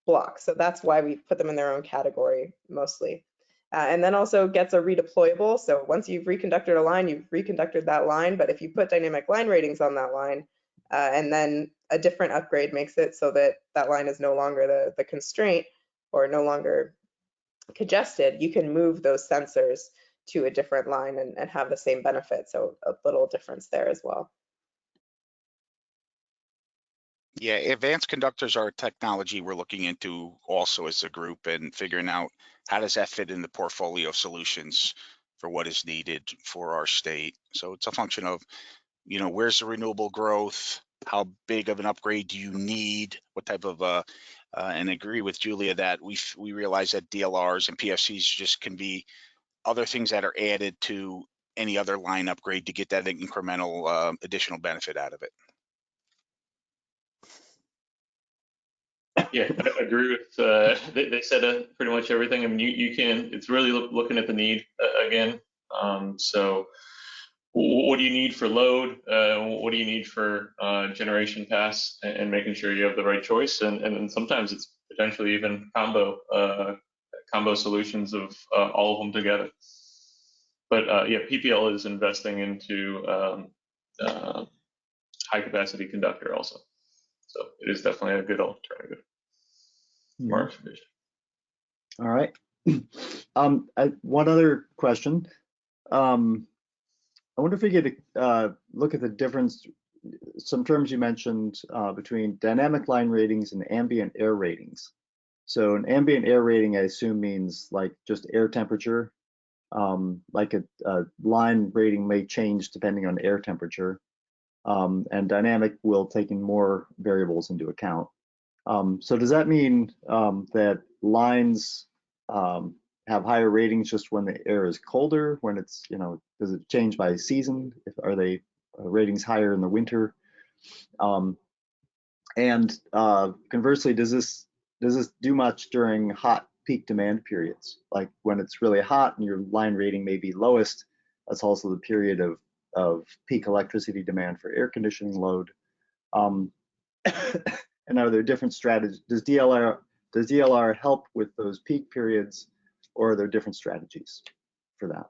block. So that's why we put them in their own category mostly. And then also gets a redeployable. So once you've reconducted a line, you've reconducted that line, but if you put dynamic line ratings on that line, and then a different upgrade makes it so that that line is no longer the constraint or no longer congested, you can move those sensors to a different line and have the same benefit. So a little difference there as well. Yeah, advanced conductors are a technology we're looking into also as a group, and figuring out how does that fit in the portfolio of solutions for what is needed for our state. So it's a function of, where's the renewable growth? How big of an upgrade do you need? What type of and I agree with Julia that we realize that DLRs and PFCs just can be other things that are added to any other line upgrade to get that incremental additional benefit out of it. Yeah, I agree with, they said pretty much everything. I mean, you can, it's really looking at the need again. So what do you need for load? What do you need for generation pass, and making sure you have the right choice. And sometimes it's potentially even combo solutions of all of them together. But yeah, PPL is investing into high capacity conductor also. So it is definitely a good alternative. Mark's vision. All right. One other question. I wonder if we could look at the difference, some terms you mentioned between dynamic line ratings and ambient air ratings. So an ambient air rating, I assume, means like just air temperature. Like a line rating may change depending on air temperature. And dynamic will take in more variables into account. So does that mean that lines have higher ratings just when the air is colder? When it's, does it change by season? Are they ratings higher in the winter? And conversely, does this do much during hot peak demand periods? Like when it's really hot and your line rating may be lowest, that's also the period of peak electricity demand for air conditioning load. And are there different strategies? Does DLR help with those peak periods, or are there different strategies for that?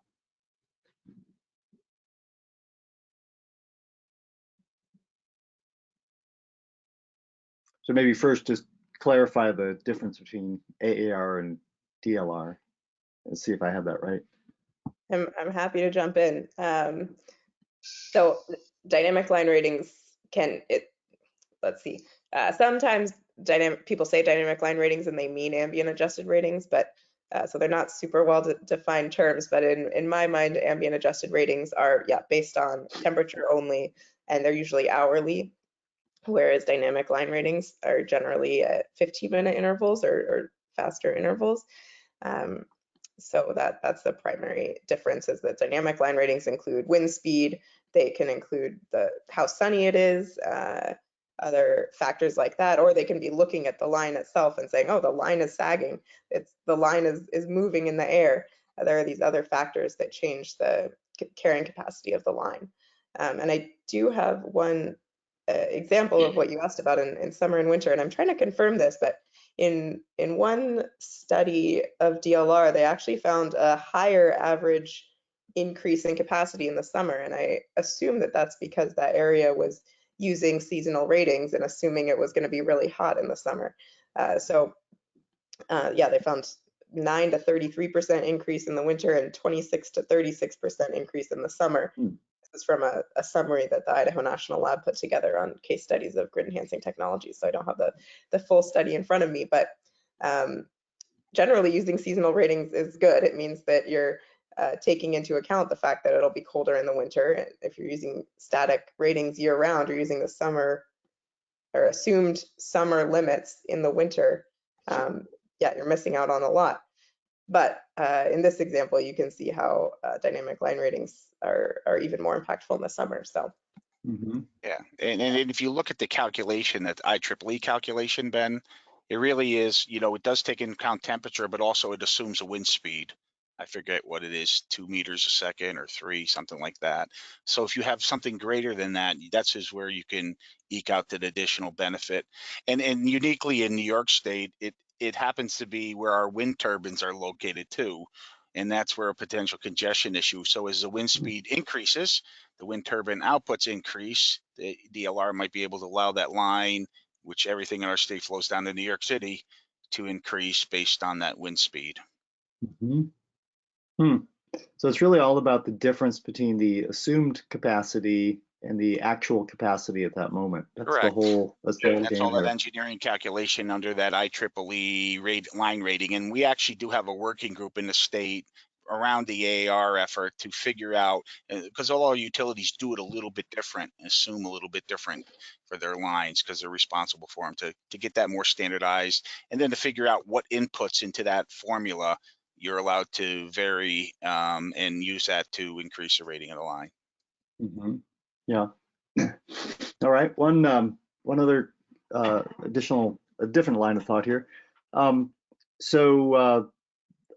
So maybe first just clarify the difference between AAR and DLR and see if I have that right. I'm happy to jump in. So dynamic line ratings let's see. Sometimes people say dynamic line ratings and they mean ambient adjusted ratings, but so they're not super well defined terms. But in my mind, ambient adjusted ratings are based on temperature only, and they're usually hourly, whereas dynamic line ratings are generally at 15-minute intervals or faster intervals. So that's the primary difference, is that dynamic line ratings include wind speed. They can include how sunny it is, other factors like that, or they can be looking at the line itself and saying, oh, the line is sagging. The line is moving in the air. There are these other factors that change the carrying capacity of the line. And I do have one example of what you asked about in summer and winter, and I'm trying to confirm this, but in one study of DLR, they actually found a higher average increase in capacity in the summer, and I assume that that's because that area was using seasonal ratings and assuming it was going to be really hot in the summer. Yeah, they found 9 to 33% increase in the winter and 26 to 36% increase in the summer. This is from a summary that the Idaho National Lab put together on case studies of grid enhancing technologies. So I don't have the full study in front of me, but generally using seasonal ratings is good. It means that you're taking into account the fact that it'll be colder in the winter. If you're using static ratings year round, or using the summer or assumed summer limits in the winter, yeah, you're missing out on a lot. But in this example, you can see how dynamic line ratings are even more impactful in the summer. So. Yeah, and if you look at the calculation, that IEEE calculation, Ben, it really is, it does take into account temperature, but also it assumes a wind speed. I forget what it is, 2 meters a second or 3, something like that. So if you have something greater than that, that's is where you can eke out that additional benefit. And uniquely in New York State, it happens to be where our wind turbines are located too. And that's where a potential congestion issue. So as the wind speed increases, the wind turbine outputs increase, the DLR might be able to allow that line, which everything in our state flows down to New York City, to increase based on that wind speed. So it's really all about the difference between the assumed capacity and the actual capacity at that moment. That's Correct. the whole game That's all here. that engineering calculation under that IEEE line rating. And we actually do have a working group in the state around the AAR effort to figure out, because all our utilities do it a little bit different, assume a little bit different for their lines, because they're responsible for them, to get that more standardized, and then to figure out what inputs into that formula you're allowed to vary and use that to increase the rating of the line. Yeah. All right. One other a different line of thought here. So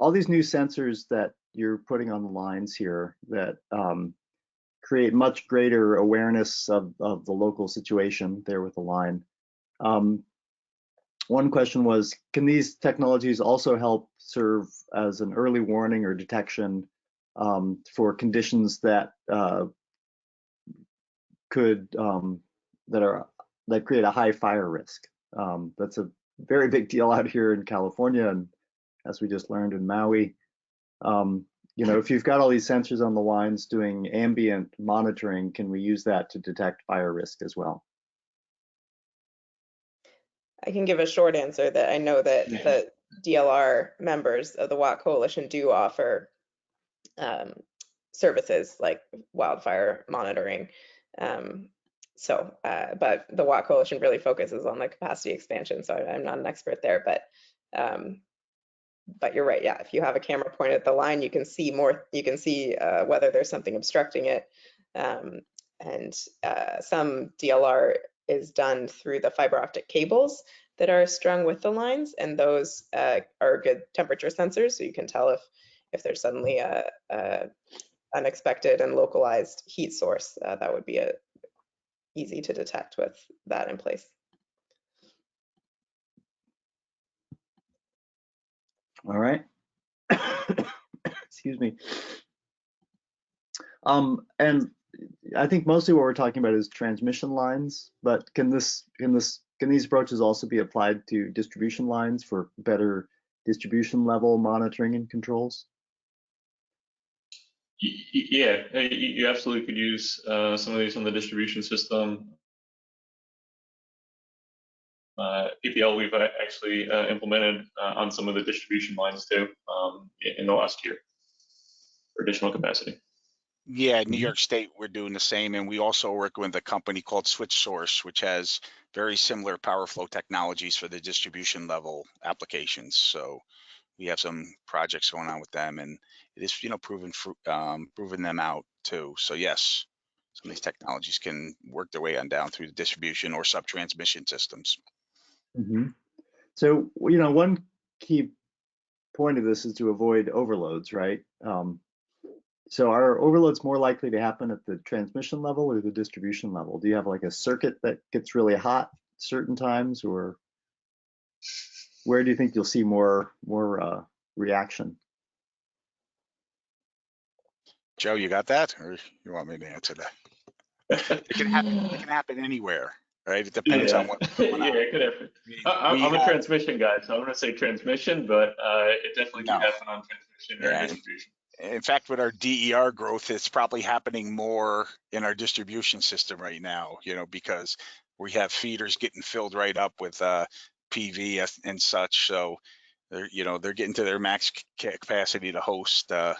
all these new sensors that you're putting on the lines here that create much greater awareness of the local situation there with the line. One question was, can these technologies also help serve as an early warning or detection for conditions that that create a high fire risk? That's a very big deal out here in California, and as we just learned in Maui. If you've got all these sensors on the lines doing ambient monitoring, can we use that to detect fire risk as well? I can give a short answer that I know that the DLR members of the WATT Coalition do offer services like wildfire monitoring. But the WATT Coalition really focuses on the capacity expansion, so I'm not an expert there, but you're right. Yeah, if you have a camera pointed at the line, you can see more. You can see whether there's something obstructing it, and some DLR is done through the fiber optic cables that are strung with the lines, and those are good temperature sensors, so you can tell if there's suddenly a unexpected and localized heat source. That would be easy to detect with that in place. All right. Excuse me. And I think mostly what we're talking about is transmission lines, but can these approaches also be applied to distribution lines for better distribution level monitoring and controls? Yeah, you absolutely could use some of these on the distribution system. PPL we've actually implemented on some of the distribution lines too in the last year for additional capacity. Yeah, New York State, we're doing the same, and we also work with a company called SwitchSource, which has very similar power flow technologies for the distribution level applications. So we have some projects going on with them, and it is, proving them out too. So yes, some of these technologies can work their way on down through the distribution or sub-transmission systems. So, one key point of this is to avoid overloads, right? So are overloads more likely to happen at the transmission level or the distribution level? Do you have like a circuit that gets really hot certain times, or where do you think you'll see more reaction? Joe, you got that, or you want me to answer that? It can happen anywhere, right? It depends on what's going on. Yeah, it could happen. I'm a transmission guy, so I'm going to say transmission, but it definitely can happen on transmission or distribution. In fact, with our DER growth, it's probably happening more in our distribution system right now, because we have feeders getting filled right up with PV and such. So they're getting to their max capacity to host. There's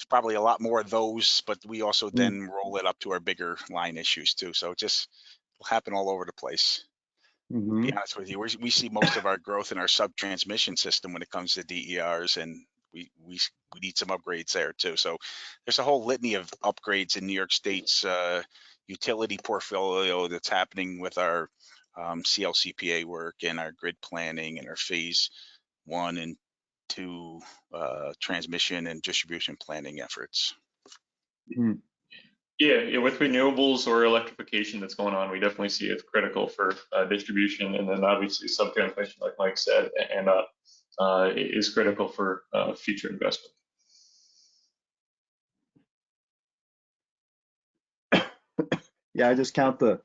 probably a lot more of those, but we also then roll it up to our bigger line issues too. So it just will happen all over the place. To be honest with you, we see most of our growth in our sub-transmission system when it comes to DERs, and we need some upgrades there too. So there's a whole litany of upgrades in New York State's utility portfolio that's happening with our CLCPA work and our grid planning and our phase 1 and 2 transmission and distribution planning efforts. Yeah, with renewables or electrification that's going on, we definitely see it's critical for distribution, and then obviously sub-transmission, like Mike said, and is critical for future investment. Yeah, I just count the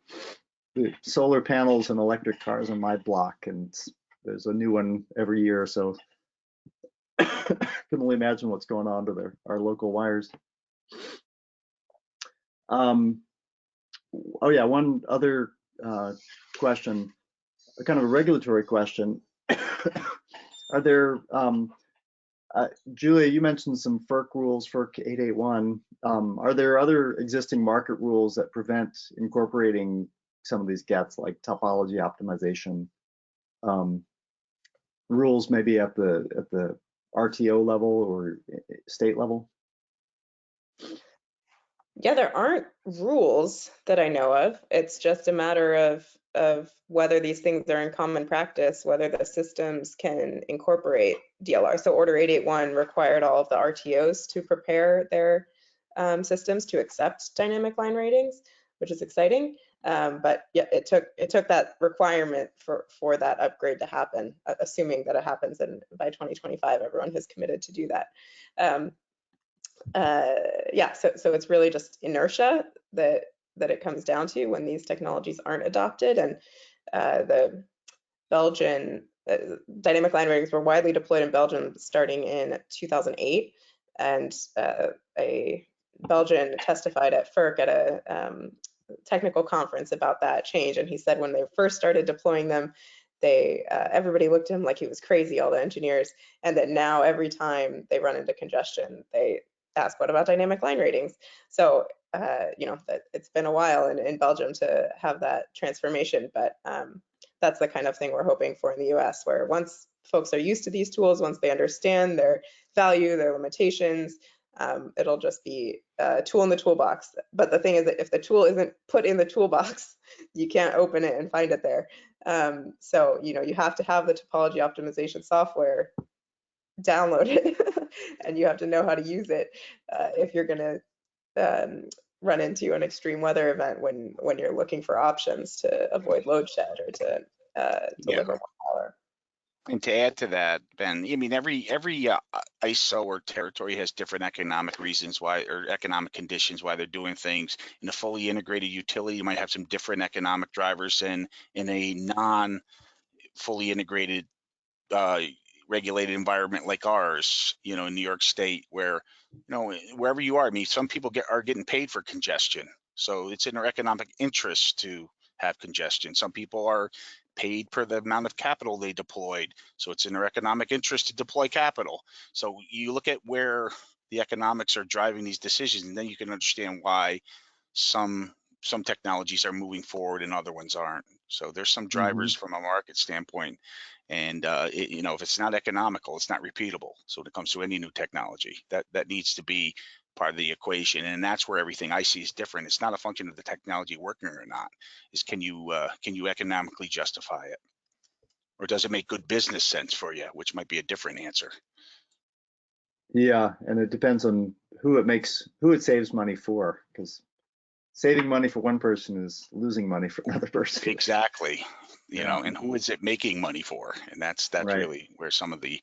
solar panels and electric cars on my block, and there's a new one every year or so. Can only imagine what's going on to our local wires. Oh yeah, one other question, kind of a regulatory question. Are there, Julia, you mentioned some FERC rules, FERC 881. Are there other existing market rules that prevent incorporating some of these GETs, like topology optimization rules, maybe at the RTO level or state level? Yeah, there aren't rules that I know of. It's just a matter of whether these things are in common practice, whether the systems can incorporate DLR. So Order 881 required all of the RTOs to prepare their systems to accept dynamic line ratings, which is exciting. But yeah, it took that requirement for that upgrade to happen, assuming that it happens by 2025. Everyone has committed to do that. Yeah, so it's really just inertia that it comes down to when these technologies aren't adopted. And the Belgian dynamic line ratings were widely deployed in Belgium starting in 2008, and a Belgian testified at FERC at a technical conference about that change, and he said when they first started deploying them, everybody looked at him like he was crazy, all the engineers, and that now every time they run into congestion, they ask, what about dynamic line ratings? So, that it's been a while in Belgium to have that transformation, but that's the kind of thing we're hoping for in the US, where once folks are used to these tools, once they understand their value, their limitations, it'll just be a tool in the toolbox. But the thing is that if the tool isn't put in the toolbox, you can't open it and find it there. So, you have to have the topology optimization software downloaded and you have to know how to use it if you're going to run into an extreme weather event when you're looking for options to avoid load shed or to deliver more power. And to add to that, Ben, I mean, every ISO or territory has different economic reasons why, or economic conditions why they're doing things. In a fully integrated utility, you might have some different economic drivers than in a non-fully integrated regulated environment like ours, in New York State, where, wherever you are, I mean, some people are getting paid for congestion. So it's in their economic interest to have congestion. Some people are paid per the amount of capital they deployed. So it's in their economic interest to deploy capital. So you look at where the economics are driving these decisions, and then you can understand why some technologies are moving forward and other ones aren't. So there's some drivers from a market standpoint. And if it's not economical, it's not repeatable. So when it comes to any new technology, that needs to be part of the equation, and that's where everything I see is different. It's not a function of the technology working or not. Is can you economically justify it, or does it make good business sense for you, which might be a different answer. Yeah, and it depends on who it saves money for, because saving money for one person is losing money for another person. Exactly. You Yeah. know, and who is it making money for? And that's Right. really where some of these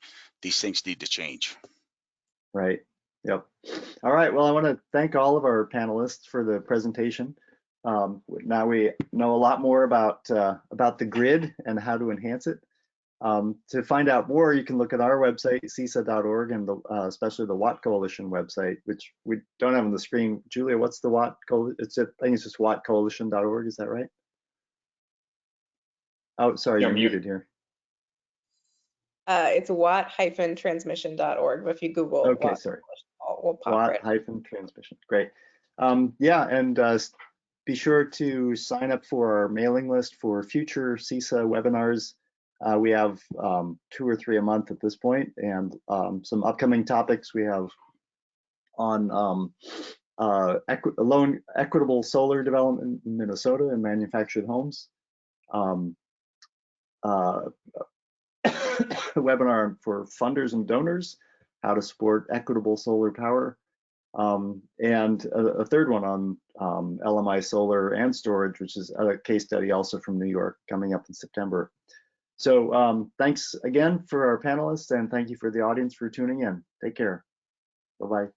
things need to change. Right. Yep. All right. Well, I want to thank all of our panelists for the presentation. Now we know a lot more about the grid and how to enhance it. To find out more, you can look at our website, CESA.org, and especially the Watt Coalition website, which we don't have on the screen. Julia, what's the Watt Coalition? I think it's just wattcoalition.org. Is that right? Oh, sorry, you're muted here. It's watt-transmission.org, but if you Google Okay, Watt, sorry. we'll pop right. Watt-transmission. Great. Yeah, and be sure to sign up for our mailing list for future CESA webinars. We have 2 or 3 a month at this point, and some upcoming topics we have on equitable solar development in Minnesota and manufactured homes. Webinar for funders and donors, how to support equitable solar power, and a third one on LMI solar and storage, which is a case study also from New York coming up in September. So thanks again for our panelists, and thank you for the audience for tuning in. Take care. Bye-bye.